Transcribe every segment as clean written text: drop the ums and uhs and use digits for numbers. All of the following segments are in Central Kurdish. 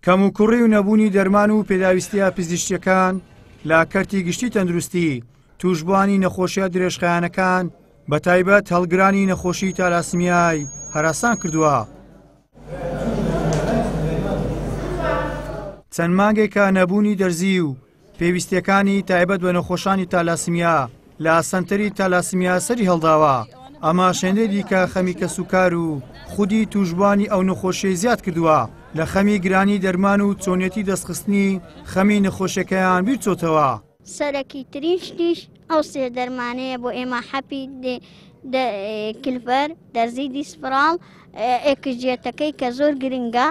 کەموکوڕی و نەبوونی دەرمان و پێداویستیە پزیشکیەکان لە کەرتی گشتی تەندروستی، توشبوانی نەخۆشیە درێژخایەنەکان بە تایبەت هەڵگرانی نەخۆشی تالاسمیای هەراسان کردووە. چەند مانگێکە نەبوونی دەرزی و پێویستیەکانی تایبەت بە نەخۆشانی تالاسمیا لە سەنتەری تالاسمیا سەری هەڵداوە. ئەمە شوێنێ دیکە خەمی کەسوکار و خودی توشبوانی ئەو نەخۆشیە زیاد کردووە لە خەمی گرانی دەرمان و چۆنیەتی دەستخستنی خەمی نەخۆشیەکەیان بیرچۆتەوە. سەرەکی ترین شتیش ئەو سێ دەرمانەیە بۆ ئێمە حەپی کلڤەر، دەرزی دیسپرال، ئێکسجێتەکەی کە زۆر گرنگە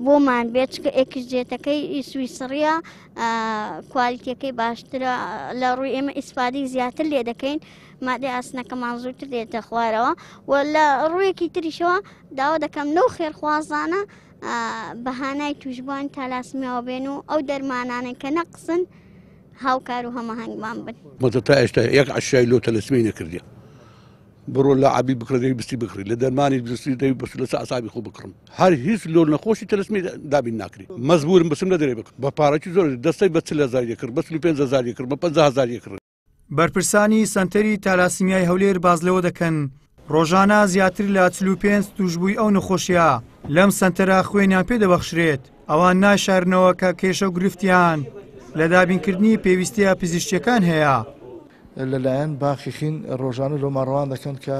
بۆمان بێت چکە ئێکسجێتەکەی سویسڕیە کوالیتیەکەی باشترە لە ڕووی ئێمە ئیسپادی زیاتر لێ دەکەین مادەی ئاسنەکەمان زووتر دێتە خوارەوە و لە ڕوویەکی تریشەوە داوا دەکەم نەو خێرخوازانە بەهانای توشبوانی تالاسمیاوە بێن و ئەو دەرمانانە کە نەقسن هاوکار و هەماهەنگمان بن. مەتە ئێستا یەک عەشای لۆ تەلەسمی نەکردیە. بڕۆ لە عەبی بکڕە دەی بستی بکڕی، لە دەرمانی بستی دەی بس لەسەر ئەسابی خۆ بکڕم. هەر هیچ لۆ نەخۆشی تەلەسمی دابین ناکری. مەزبورم بسم لە دەرێ بکڕم. بە پارەکی زۆر دەستەی بە 40,000 کرد، بە 35,000 کرد، بە 50,000 کرد. بەرپرسانی سەنتەری تالاسمیای هەولێر باز لەوە دەکەن ڕۆژانە زیاتر لە 45 توشبووی ئەو نەخۆشیە لەم سەنتەرە خوێنیان پێدەبەخشرێت. ئەوان ناشارنەوە کە کێشە و گرفتیان لە دابینکردنی پێویستیە پزیشکیەکان هەیە. لەلایەن باخیخین ڕۆژانە لۆماڕەوان دەکەن کە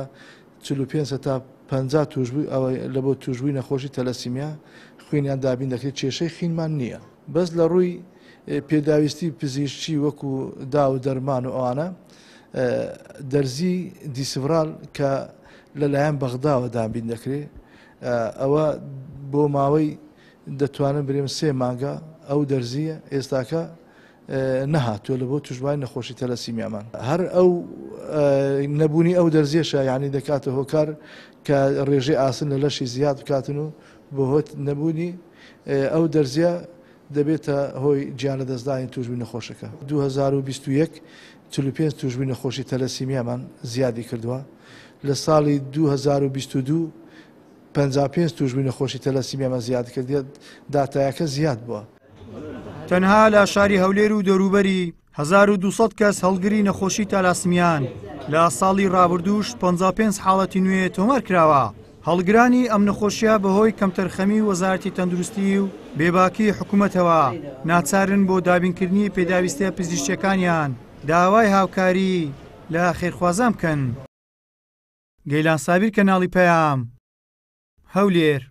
45 تا 50 توشبووی ئەوە لە بۆ توشبووی نەخۆشی تەلەسیمیا خوێنیان دابین دەکرێت، کێشەی خینمان نییە. بەس لە ڕووی پێداویستی پزیشکی وەکو دا و دەرمان و ئەوانە دەرزی دیسڤرال کە لەلایەن بەغداوە دابین دەکرێت، ئەوە بۆ ماوەی دەتوانن برێم 3 مانگە ئەو دەرزیە ئێستاکە نەهاتووە لە بۆ توشبوانی نەخۆشی تەلەسیمیامان. هەر ئەو نەبوونی ئەو دەرزیەشە یعنی دەکاتە هۆکار کە ڕێژەی ئاسن لە لەشی زیاد بکاتن و بۆ هۆت نەبوونی ئەو دەرزیە دەبێتە هۆی گیان لە دەستدانی توشبووی نەخۆشەکە. 2021 45 توشبووی نەخۆشی تەلەسیمیامان زیادی کردووە. لە ساڵی 2022 55 توشبووی نەخۆشی تەلەسیمیامان زیاد کردێت، داتایەکە زیاد بووە. تەنها لە شاری هەولێر و دەوروبەری 1200 کەس هەڵگری نەخۆشی تالاسمیان لە ساڵی ڕابردووش 55 حاڵەتی نوێ تۆمار کراوە. هەڵگرانی ئەم نەخۆشیە بەهۆی کەمتەرخەمی وەزارەتی تەندروستی و بێباکی حکوومەتەوە ناچارن بۆ دابینکردنی پێداویستیە پزیشکیەکانیان داوای هاوکاری لە خێرخوازان بکەن. گەیلان سابیر، کەناڵی پەیام، هەولێر.